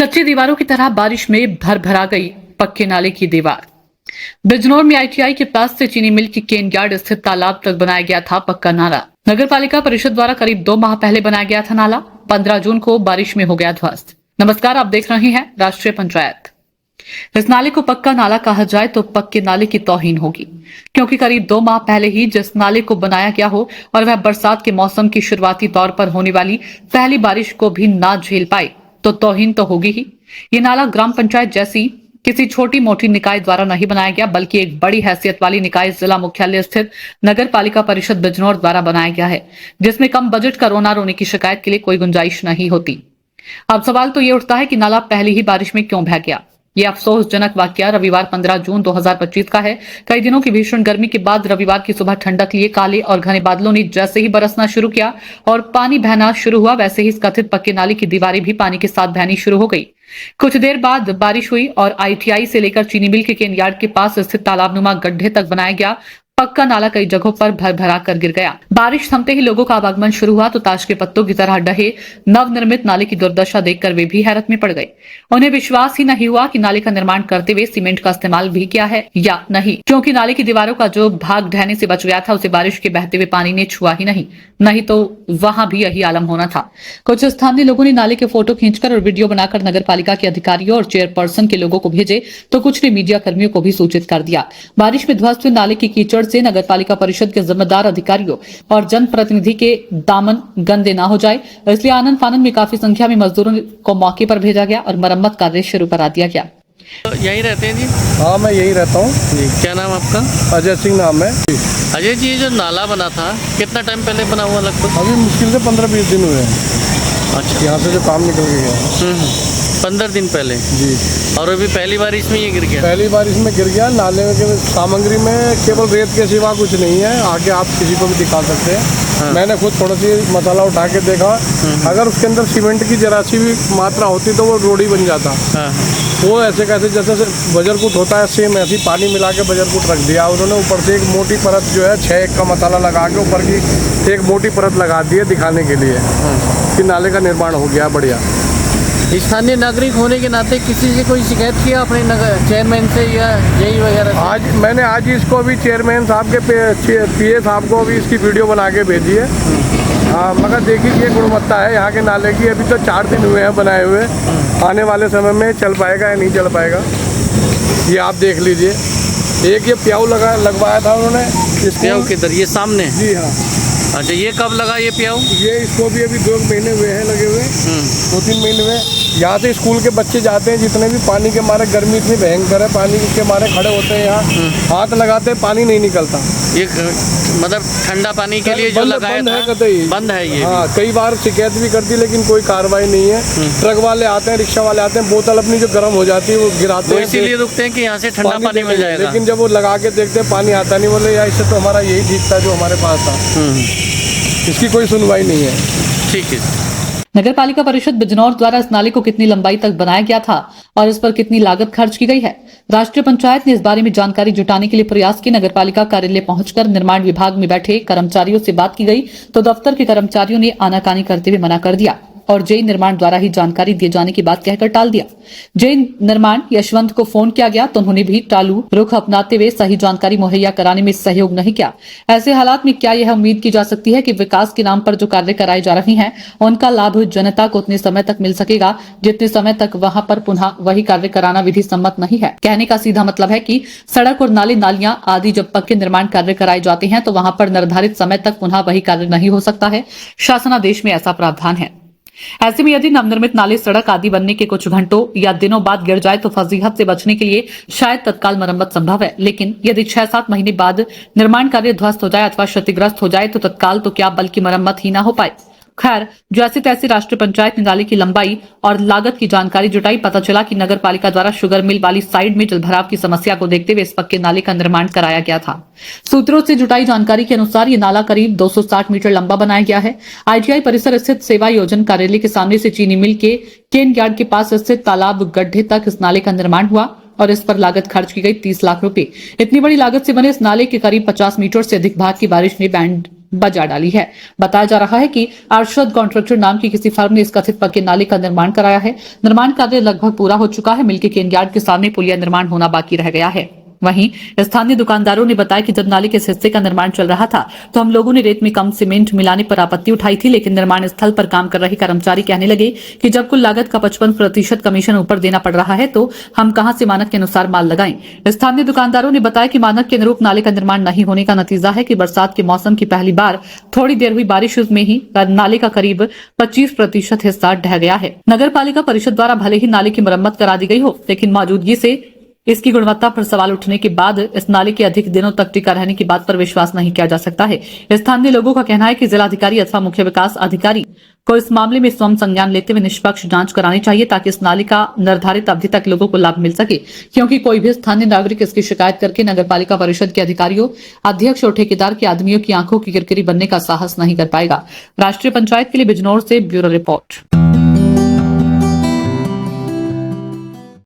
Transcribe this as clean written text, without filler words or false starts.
कच्ची दीवारों की तरह बारिश में भर भरा गई पक्के नाले की दीवार। बिजनौर में आईटीआई के पास से चीनी मिल की केन यार्ड स्थित तालाब तक बनाया गया था पक्का नाला। नगर पालिका परिषद द्वारा करीब 2 माह पहले बनाया गया था नाला। 15 जून को बारिश में हो गया ध्वस्त। नमस्कार, आप देख रहे हैं राष्ट्रीय पंचायत। इस नाले को पक्का नाला कहा जाए तो पक्के नाले की तौहीन होगी, क्योंकि करीब 2 माह पहले ही जिस नाले को बनाया गया हो और वह बरसात के मौसम की शुरुआती तौर पर होने वाली पहली बारिश को भी ना झेल पाए तो तौहीन तो होगी ही। ये नाला ग्राम पंचायत जैसी किसी छोटी मोटी निकाय द्वारा नहीं बनाया गया, बल्कि एक बड़ी हैसियत वाली निकाय जिला मुख्यालय स्थित नगर पालिका परिषद बिजनौर द्वारा बनाया गया है, जिसमें कम बजट का रोना रोने की शिकायत के लिए कोई गुंजाइश नहीं होती। अब सवाल तो ये उठता है कि नाला पहली ही बारिश में क्यों बह गया। ये अफसोसजनक वाकया रविवार 15 जून 2025 का है। कई दिनों की भीषण गर्मी के बाद रविवार की सुबह ठंडक लिए काले और घने बादलों ने जैसे ही बरसना शुरू किया और पानी बहना शुरू हुआ, वैसे ही इस कथित पक्के नाले की दीवारें भी पानी के साथ बहनी शुरू हो गई। कुछ देर बाद बारिश हुई और आईटीआई से लेकर चीनी मिल के केन यार्ड के पास स्थित तालाबनुमा गड्ढे तक बनाया गया पक्का नाला कई जगहों पर भर भरा कर गिर गया। बारिश थमते ही लोगों का आवागमन शुरू हुआ तो ताश के पत्तों की तरह ढहे नवनिर्मित नाले की दुर्दशा देखकर वे भी हैरत में पड़ गए। उन्हें विश्वास ही नहीं हुआ कि नाले का निर्माण करते हुए सीमेंट का इस्तेमाल भी किया है या नहीं, क्योंकि नाले की दीवारों का जो भाग ढहने से बच गया था उसे बारिश के बहते हुए पानी ने छुआ ही नहीं तो वहां भी यही आलम होना था। कुछ स्थानीय लोगों ने नाले के फोटो खींचकर और वीडियो बनाकर नगर पालिका के अधिकारियों और चेयरपर्सन के लोगों को भेजे तो कुछ ने मीडिया कर्मियों को भी सूचित कर दिया। बारिश में ध्वस्त हुए नाले की कीचड़ से नगर पालिका परिषद के जिम्मेदार अधिकारियों और जनप्रतिनिधि के दामन गंदे ना हो जाए, इसलिए आनंद फानंद में काफी संख्या में मजदूरों को मौके पर भेजा गया और मरम्मत कार्य शुरू करा दिया गया। तो यहीं रहते हैं जी? हाँ, मैं यहीं रहता हूँ जी। क्या नाम आपका? अजय सिंह नाम है। अजय जी, ये जो नाला बना था कितना टाइम पहले बना हुआ लगभग? अभी मुश्किल से 15-20 दिन हुए हैं। अच्छा, यहाँ से जो काम निकल के गया 15 दिन पहले जी। और अभी पहली बारिश में ये गिर गया? पहली बारिश में गिर गया। नाले में सामग्री में केवल रेत के सिवा कुछ नहीं है। आगे आप किसी को भी दिखा सकते हैं। हाँ। मैंने खुद थोड़ा सी मसाला उठा के देखा, अगर उसके अंदर सीमेंट की जरा सी भी मात्रा होती तो वो रोड़ी बन जाता। हाँ। वो ऐसे कैसे जैसे बजरकूट होता है सेम ऐसी पानी मिला के बजरकूट रख दिया उन्होंने। ऊपर से एक मोटी परत जो है 6 का मसाला लगा के ऊपर की एक मोटी परत लगा दी है दिखाने के लिए कि नाले का निर्माण हो गया बढ़िया। स्थानीय नागरिक होने के नाते किसी से कोई शिकायत किया अपने नगर चेयरमैन से या यही वगैरह? आज इसको भी चेयरमैन साहब के पीए साहब को भी इसकी वीडियो बना के भेजी है। हाँ, मगर देखिए ये गुणवत्ता है यहाँ के नाले की। अभी तो 4 दिन हुए हैं बनाए हुए। आने वाले समय में चल पाएगा या नहीं चल पाएगा ये आप देख लीजिए। एक ये प्याऊ लगवाया था उन्होंने। प्याऊ किधर? ये सामने? जी हाँ। अच्छा, ये कब लगा ये प्याऊ? ये इसको भी अभी 2 महीने हुए हैं लगे हुए। 2-3 महीने हुए। यहाँ से स्कूल के बच्चे जाते हैं जितने भी, पानी के मारे, गर्मी इतनी भयंकर है, पानी के मारे खड़े होते हैं यहाँ, हाथ लगाते हैं पानी नहीं निकलता। ये मतलब ठंडा पानी के लिए जो लगाया था बंद है ये? हाँ, कई बार शिकायत भी करती लेकिन कोई कार्रवाई नहीं है। ट्रक वाले आते हैं, रिक्शा वाले आते हैं, बोतल अपनी जो गर्म हो जाती है वो गिराते हैं, इसीलिए रुकते हैं कि यहाँ से ठंडा पानी मिल जाएगा। लेकिन जब वो लगा के देखते हैं पानी आता नहीं, बोले यार इससे तो हमारा यही ठीक था जो हमारे पास था। इसकी कोई सुनवाई नहीं है। ठीक है। नगर पालिका परिषद बिजनौर द्वारा इस नाले को कितनी लंबाई तक बनाया गया था और इस पर कितनी लागत खर्च की गई है, राष्ट्रीय पंचायत ने इस बारे में जानकारी जुटाने के लिए प्रयास की। नगर पालिका कार्यालय पहुंचकर निर्माण विभाग में बैठे कर्मचारियों से बात की गई तो दफ्तर के कर्मचारियों ने आनाकानी करते हुए मना कर दिया और जय निर्माण द्वारा ही जानकारी दिए जाने की बात कहकर टाल दिया। जय निर्माण यशवंत को फोन किया गया तो उन्होंने भी टालू रुख अपनाते हुए सही जानकारी मुहैया कराने में सहयोग नहीं किया। ऐसे हालात में क्या यह उम्मीद की जा सकती है कि विकास के नाम पर जो कार्य कराए जा रहे हैं उनका लाभ जनता को उतने समय तक मिल सकेगा जितने समय तक वहां पर पुनः वही कार्य कराना विधि सम्मत नहीं है। कहने का सीधा मतलब है कि सड़क और नाले नालियां आदि जब पक्के निर्माण कार्य कराए जाते हैं तो वहां पर निर्धारित समय तक पुनः वही कार्य नहीं हो सकता है। शासनादेश में ऐसा प्रावधान है। ऐसे में यदि नवनिर्मित नाले सड़क आदि बनने के कुछ घंटों या दिनों बाद गिर जाए तो फजीहत से बचने के लिए शायद तत्काल मरम्मत संभव है, लेकिन यदि 6-7 महीने बाद निर्माण कार्य ध्वस्त हो जाए अथवा क्षतिग्रस्त हो जाए तो तत्काल तो क्या बल्कि मरम्मत ही ना हो पाए। खैर, जैसे तैसे राष्ट्रीय पंचायत ने नाले की लंबाई और लागत की जानकारी जुटाई। पता चला कि नगर पालिका द्वारा शुगर मिल वाली साइड में जलभराव की समस्या को देखते हुए इस पक्के नाले का निर्माण कराया गया था। सूत्रों से जुटाई जानकारी के अनुसार ये नाला करीब 260 मीटर लंबा बनाया गया है। आईटीआई परिसर स्थित सेवा योजन कार्यालय के सामने से चीनी मिल के केन यार्ड के पास स्थित तालाब गड्ढे तक इस नाले का निर्माण हुआ और इस पर लागत खर्च की गई 30 लाख रुपए। इतनी बड़ी लागत से बने इस नाले के करीब 50 मीटर से अधिक भाग की बारिश ने बैंड बजा डाली है। बताया जा रहा है कि अरशद कॉन्ट्रैक्टर नाम की किसी फर्म ने इस कथित पक्के नाले का निर्माण कराया है। निर्माण कार्य लगभग पूरा हो चुका है। मिल के केन यार्ड के सामने पुलिया निर्माण होना बाकी रह गया है। वहीं स्थानीय दुकानदारों ने बताया कि जब नाले के इस हिस्से का निर्माण चल रहा था तो हम लोगों ने रेत में कम सीमेंट मिलाने पर आपत्ति उठाई थी, लेकिन निर्माण स्थल पर काम कर रहे कर्मचारी कहने लगे कि जब कुल लागत का 55% कमीशन ऊपर देना पड़ रहा है तो हम कहां से मानक के अनुसार माल लगाएं। स्थानीय दुकानदारों ने बताया कि मानक के अनुरूप नाले का निर्माण नहीं होने का नतीजा है कि बरसात के मौसम की पहली बार थोड़ी देर हुई बारिश में ही नाले का करीब 25% हिस्सा ढह गया है। नगर पालिका परिषद द्वारा भले ही नाले की मरम्मत करा दी गई हो, लेकिन मौजूदगी से इसकी गुणवत्ता पर सवाल उठने के बाद इस नाले के अधिक दिनों तक टिका रहने की बात पर विश्वास नहीं किया जा सकता है। स्थानीय लोगों का कहना है कि जिलाधिकारी अथवा मुख्य विकास अधिकारी को इस मामले में स्वयं संज्ञान लेते हुए निष्पक्ष जांच करानी चाहिए ताकि इस नाले का निर्धारित अवधि तक लोगों को लाभ मिल सके, क्योंकि कोई भी स्थानीय नागरिक इसकी शिकायत करके नगर पालिका परिषद के अधिकारियों, अध्यक्ष और ठेकेदार के आदमियों की आंखों की किरकिरी बनने का साहस नहीं कर पाएगा। राष्ट्रीय पंचायत के लिए बिजनौर से ब्यूरो रिपोर्ट।